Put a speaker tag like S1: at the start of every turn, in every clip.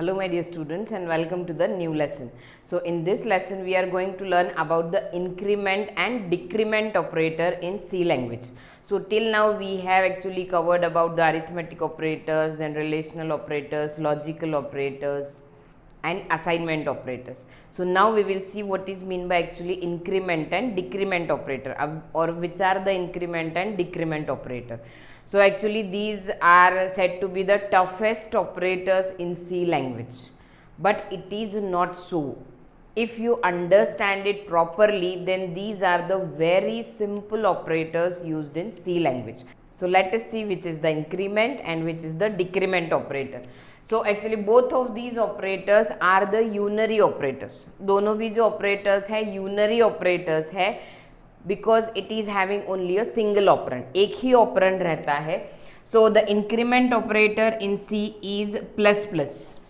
S1: Hello my dear students and welcome to the new lesson. So in this lesson we are going to learn about the increment and decrement operator in C language. So till now we have actually covered about the arithmetic operators, then relational operators, logical operators and assignment operators. So now we will see what is mean by actually increment and decrement operator or which are the increment and decrement operator. So actually these are said to be the toughest operators in C language, but it is not so. If you understand it properly, then these are the very simple operators used in C language. So let us see which is the increment and which is the decrement operator. So actually both of these operators are the unary operators. दोनों भी जो operators है unary operators है, because it is having only a single operand, एक ही operand रहता है. So the increment operator in C is plus plus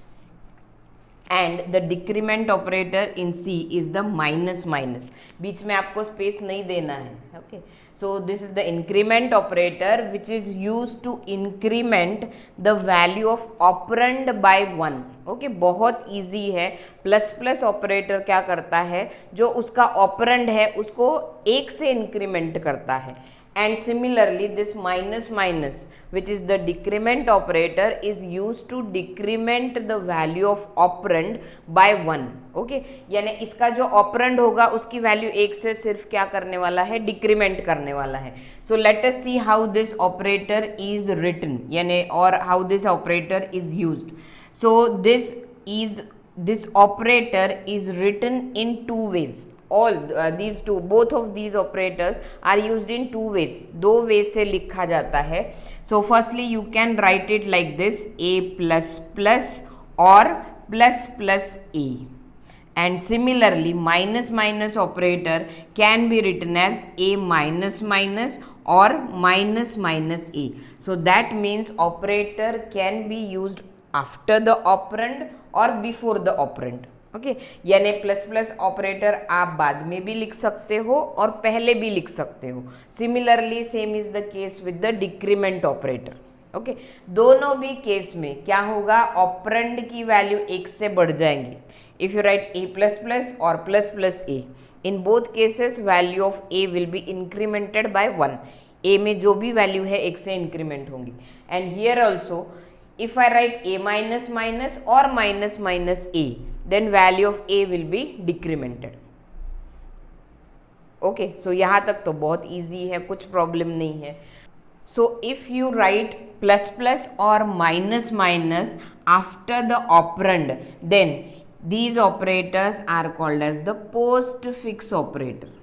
S1: and the decrement operator in C is the minus minus. बीच में आपको space नहीं देना है. Okay. So this is the increment operator which is used to increment the value of operand by 1. Okay, बहुत easy है. Plus plus operator क्या करता है, जो उसका ऑपरेंड है उसको एक से इंक्रीमेंट करता है. And similarly this minus minus which is the decrement operator is used to decrement the value of operand by 1. Okay, यानी इसका जो ऑपरेंड होगा उसकी वैल्यू एक से सिर्फ क्या करने वाला है, डिक्रीमेंट करने वाला है. So let us see how this operator is written, यानी और how this operator is used. So this operator is written in two ways. Both of these operators are used in two ways. दो ways से लिखा जाता है. So firstly you can write it like this, a plus plus or plus plus a. And similarly minus minus operator can be written as a minus minus or minus minus a. So that means operator can be used after the operand or before the operand. Okay, यानी plus plus operator आप बाद में भी लिख सकते हो और पहले भी लिख सकते हो. Similarly same is the case with the decrement operator. Okay, दोनों भी केस में क्या होगा, ऑपरेंड की वैल्यू एक से बढ़ जाएंगी. If you write a plus plus और plus plus a, in both cases value of a will be incremented by 1. A में जो भी वैल्यू है एक से इंक्रीमेंट होंगी. And here also if I write a minus minus or minus minus a, then value of a will be decremented. Okay, so यहाँ तक तो बहुत easy है, कुछ problem नहीं है. So if you write plus plus or minus minus after the operand, then these operators are called as the postfix operator.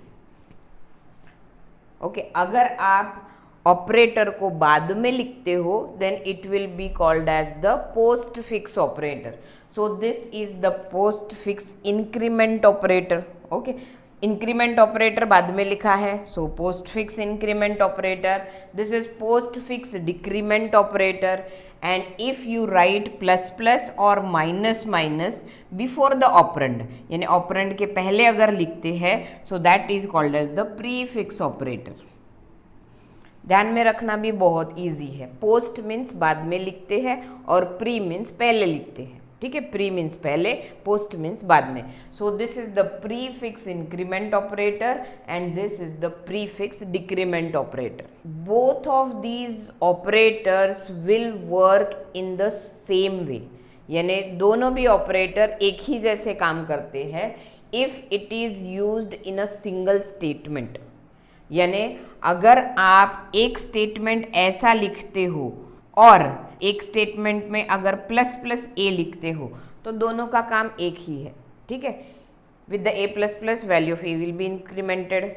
S1: Okay, अगर आप ऑपरेटर को बाद में लिखते हो then it will be called as the postfix operator. So this is the postfix increment operator. Okay, increment operator बाद में लिखा है, so postfix increment operator. This is postfix decrement operator. And if you write plus plus और minus minus before the operand, यानी operand के पहले अगर लिखते हैं, so that is called as the prefix operator. ध्यान में रखना भी बहुत इजी है. पोस्ट मीन्स बाद में लिखते हैं और प्री मीन्स पहले लिखते हैं. ठीक है, प्री मीन्स पहले, पोस्ट मीन्स बाद में. सो this is the pre fix increment operator and this is the pre fix decrement operator. Both of these operators will work in the same way, यानी दोनों भी ऑपरेटर एक ही जैसे काम करते हैं if it is used in a single statement. यानी अगर आप एक स्टेटमेंट ऐसा लिखते हो और एक स्टेटमेंट में अगर प्लस प्लस ए लिखते हो तो दोनों का काम एक ही है. ठीक है, with the A plus plus value of a will be incremented.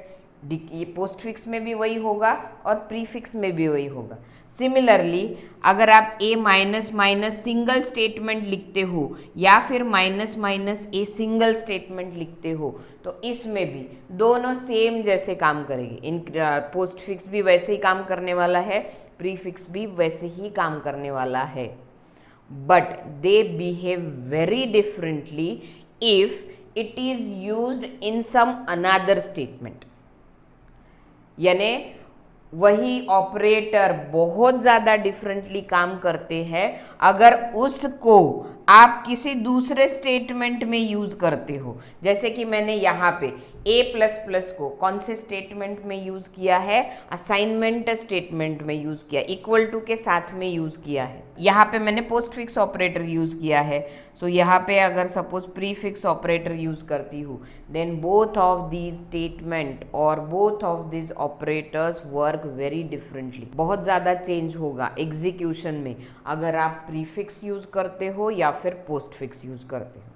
S1: ये पोस्ट फिक्स में भी वही होगा और प्री फिक्स में भी वही होगा. सिमिलरली अगर आप ए माइनस माइनस सिंगल स्टेटमेंट लिखते हो या फिर minus minus a single statement लिखते हो तो इसमें भी दोनों सेम जैसे काम करेंगे. इन पोस्ट फिक्स भी वैसे ही काम करने वाला है, प्री फिक्स भी वैसे ही काम करने वाला है, but they behave very differently if it is used in some another statement. यानी वही ऑपरेटर बहुत ज़्यादा डिफरेंटली काम करते हैं अगर उसको आप किसी दूसरे स्टेटमेंट में यूज करते हो, जैसे कि मैंने यहाँ पे a प्लस प्लस को कौन से स्टेटमेंट में यूज किया है, असाइनमेंट स्टेटमेंट में यूज किया, इक्वल टू के साथ में यूज किया है। यहाँ पे मैंने पोस्ट फिक्स ऑपरेटर यूज किया है। सो यहाँ पे अगर suppose prefix operator use करती हूँ, then both of these statement और both of these operators work very differently. बहुत ज़्यादा चेंज होगा एग्जीक्यूशन में अगर आप प्री फिक्स यूज करते हो या फिर पोस्ट फिक्स यूज करते हो।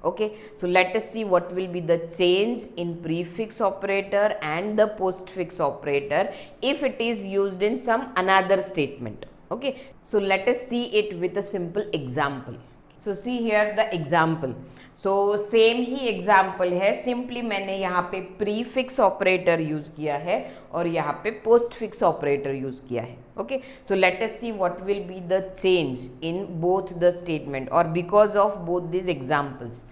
S1: Okay, so let us see what will be the change in prefix operator and the postfix operator if it is used in some another statement. Okay, so let us see it with a simple example. So see here the example. So same he example है, simply मैंने यहाँ पे prefix operator use किया है और यहाँ पे postfix operator use किया है. Okay, so let us see what will be the change in both the statement or because of both these examples.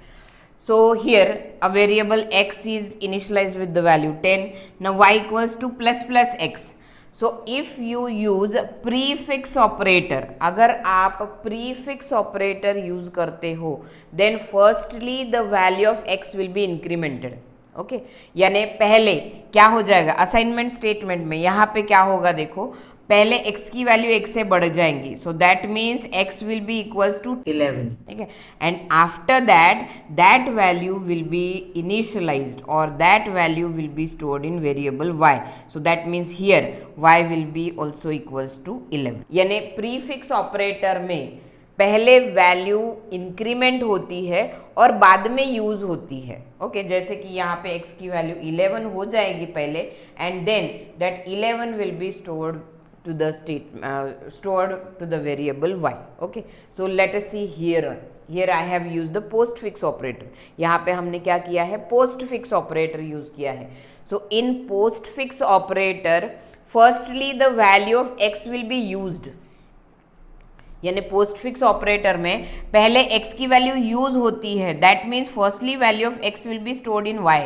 S1: So here a variable x is initialized with the value 10. Now y equals to plus plus x. So if you use prefix operator, अगर आप prefix operator use करते हो, then firstly the value of x will be incremented. Okay यानी पहले क्या हो जाएगा, assignment statement में यहाँ पे क्या होगा, देखो पहले x की वैल्यू x से बढ़ जाएंगी, so that means x will be equals to 11, ठीक है, and after that value will be initialised और that value will be stored in variable y, so that means here y will be also equals to 11। यानी prefix operator में पहले value increment होती है और बाद में यूज होती है। ओके जैसे कि यहाँ पे x की वैल्यू 11 हो जाएगी पहले and then that 11 will be stored to the stored to the variable y. Okay, so let us see here I have used the postfix operator. यहाँ पे हमने क्या किया है, postfix operator use किया है. So in postfix operator firstly the value of x will be used. यानी postfix operator में पहले x की वैल्यू यूज होती है, that means firstly value of x will be stored in y,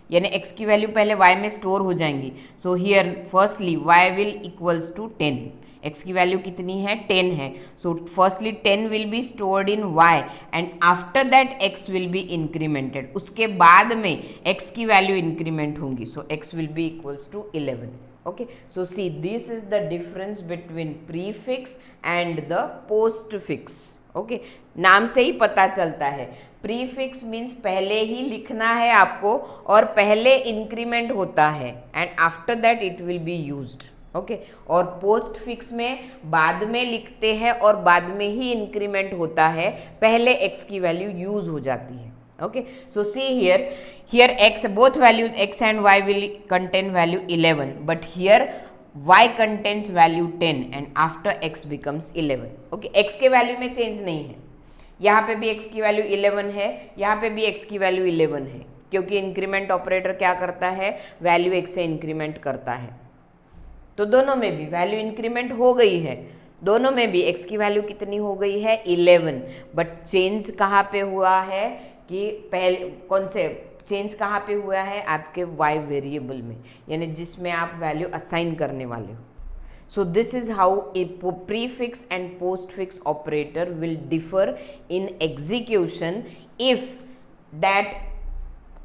S1: यानी x की वैल्यू पहले y में स्टोर हो जाएंगी। So here firstly y will equals to 10, x की वैल्यू कितनी है 10 है, so firstly 10 will be stored in y and after that x will be incremented, उसके बाद में x की वैल्यू इंक्रीमेंट होंगी, so x will be equals to 11। Okay, so see this is the difference between prefix and the postfix. Okay, नाम से ही पता चलता है प्रीफिक्स मीन्स पहले ही लिखना है आपको और पहले इंक्रीमेंट होता है and after that it will be used. Okay, और पोस्ट फिक्स में बाद में लिखते हैं और बाद में ही इंक्रीमेंट होता है, पहले x की वैल्यू यूज हो जाती है। Okay, so see here x, both values x and y will contain value 11, but here y contains value 10 and after x becomes 11. Okay, x के वैल्यू में चेंज नहीं है, यहाँ पे भी x की वैल्यू 11 है, यहाँ पे भी x की वैल्यू 11 है, क्योंकि इंक्रीमेंट ऑपरेटर क्या करता है, वैल्यू x से इंक्रीमेंट करता है। तो दोनों में भी वैल्यू इंक्रीमेंट हो गई है, दोनों में भी x की वैल्यू कितनी हो गई है 11, बट चेंज कहाँ पे हुआ है कि पहले कौन से चेंज कहाँ पे हुआ है, आपके y वेरिएबल में, यानी जिसमें आप वैल्यू असाइन करने वाले हो। So this is how a prefix and postfix operator will differ in execution if that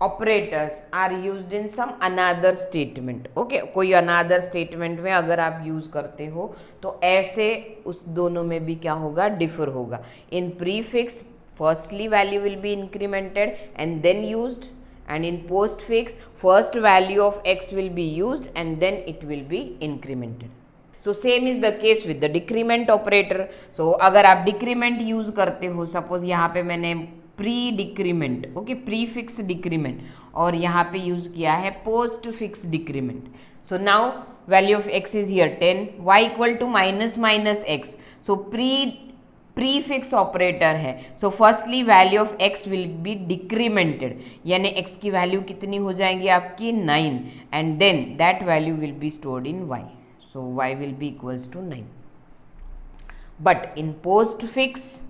S1: operators are used in some another statement. Okay, कोई अनदर स्टेटमेंट में अगर आप यूज करते हो तो ऐसे उस दोनों में भी क्या होगा, डिफर होगा। इन prefix firstly value will be incremented and then used, and in postfix first value of x will be used and then it will be incremented. So same is the case with the decrement operator. So अगर आप decrement use करते हो, suppose यहाँ पे मैंने pre decrement, okay prefix decrement, और यहाँ पे यूज किया है postfix decrement. So now value of x is here 10, y equal to minus minus x, so prefix operator है, so firstly value of x will be decremented, यानी x की वैल्यू कितनी हो जाएंगी आपकी 9 and then that value will be stored in y, so y will be equals to 9। But in post fix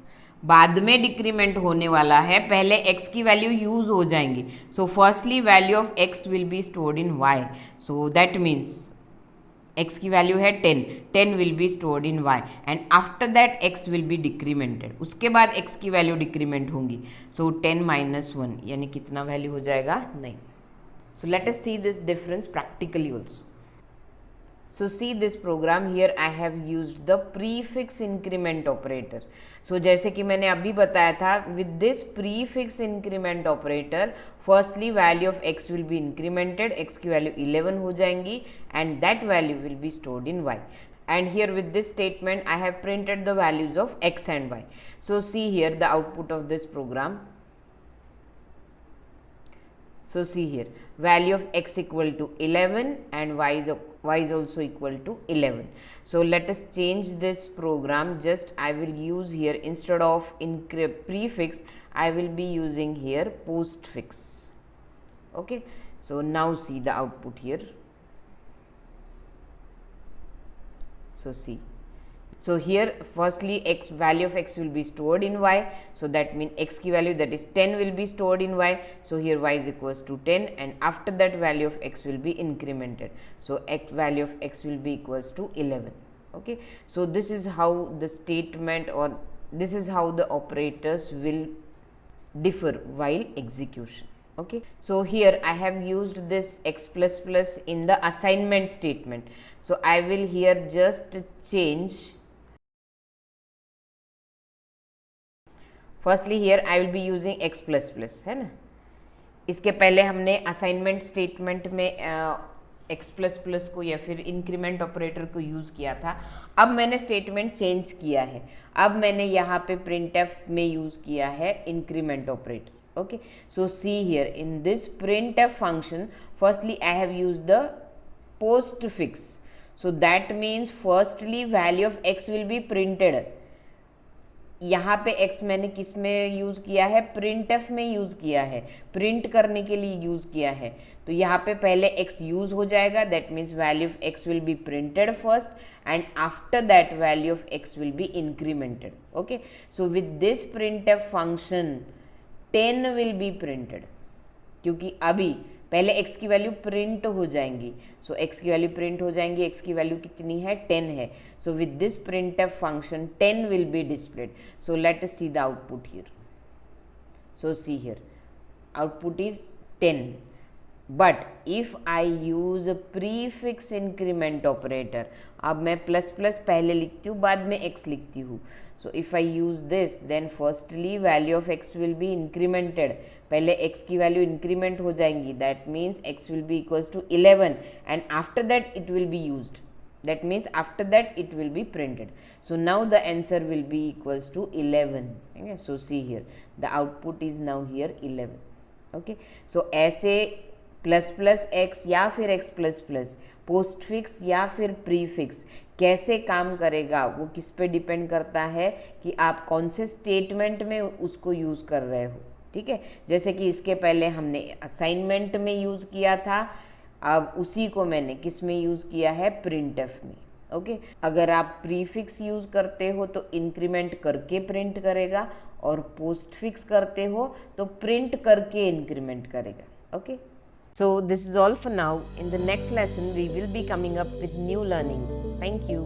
S1: बाद में डिक्रीमेंट होने वाला है, पहले x की वैल्यू यूज हो जाएंगी, सो firstly value of x will be stored in y, so that means x की वैल्यू है 10, 10 will be stored in y and after that x will be डिक्रीमेंटेड, उसके बाद x की वैल्यू डिक्रीमेंट होंगी. सो 10 minus 1 यानी कितना वैल्यू हो जाएगा 9. सो let us see this difference practically also. So see this program here I have used the prefix increment operator. So जैसे कि मैंने अभी बताया था, with this prefix increment operator firstly value of x will be incremented, x की value 11 हो जाएंगी and that value will be stored in y. And here with this statement I have printed the values of x and y. So see here the output of this program. So see here value of x equal to 11 and y is also equal to 11. So let us change this program. Just I will use here, instead of prefix I will be using here postfix. Okay, so now see the output here. So see, so here firstly x value of x will be stored in y, so that means x की value that is 10 will be stored in y. So here y is equals to 10 and after that value of x will be incremented, so x value of x will be equals to 11. Okay, so this is how the statement, or this is how the operators will differ while execution. Okay, so here I have used this x plus plus in the assignment statement. So I will here just change. Firstly here I will be using x plus plus, है ना. इसके पहले हमने assignment statement में x plus plus को या फिर increment operator को यूज़ किया था. अब मैंने स्टेटमेंट चेंज किया है, अब मैंने यहाँ पे printf में यूज़ किया है increment operator. Okay, so see here in this printf function firstly I have used the postfix. So that means firstly value of x will be printed. यहाँ पे x मैंने किस में यूज़ किया है, printf में यूज़ किया है, प्रिंट करने के लिए यूज़ किया है. तो यहाँ पे पहले x यूज़ हो जाएगा, that means value of x will be printed first and after that value of x will be incremented. Okay, so with this printf function 10 will be printed, क्योंकि अभी पहले x की वैल्यू प्रिंट हो जाएंगी. सो x की value print हो जाएंगी, x की वैल्यू कितनी है 10 है. So with this printf function 10 will be displayed. So let us see the output here. So see here output is 10, but if I use a prefix increment operator, अब मैं plus plus पहले लिखती हूँ बाद में x लिखती हूँ. So if I use this, then firstly value of x will be incremented. पहले x की वैल्यू इंक्रीमेंट हो जाएंगी, that means x will be equals to 11 and after that it will be used. That means after that it will be printed. So now the answer will be equals to 11. Okay? So see here the output is now here 11. Okay, so ऐसे plus plus x या फिर x plus plus, postfix या फिर prefix कैसे काम करेगा वो किस पे डिपेंड करता है कि आप कौन से स्टेटमेंट में उसको यूज़ कर रहे हो. ठीक है, जैसे कि इसके पहले हमने असाइनमेंट में यूज़ किया था, अब उसी को मैंने किस में यूज़ किया है, प्रिंटफ में. ओके, अगर आप प्रीफिक्स यूज़ करते हो तो इंक्रीमेंट करके प्रिंट करेगा और पोस्टफिक्स करते हो तो प्रिंट करके इंक्रीमेंट करेगा. Okay, so this is all for now. In the next lesson we will be coming up with new learnings. Thank you.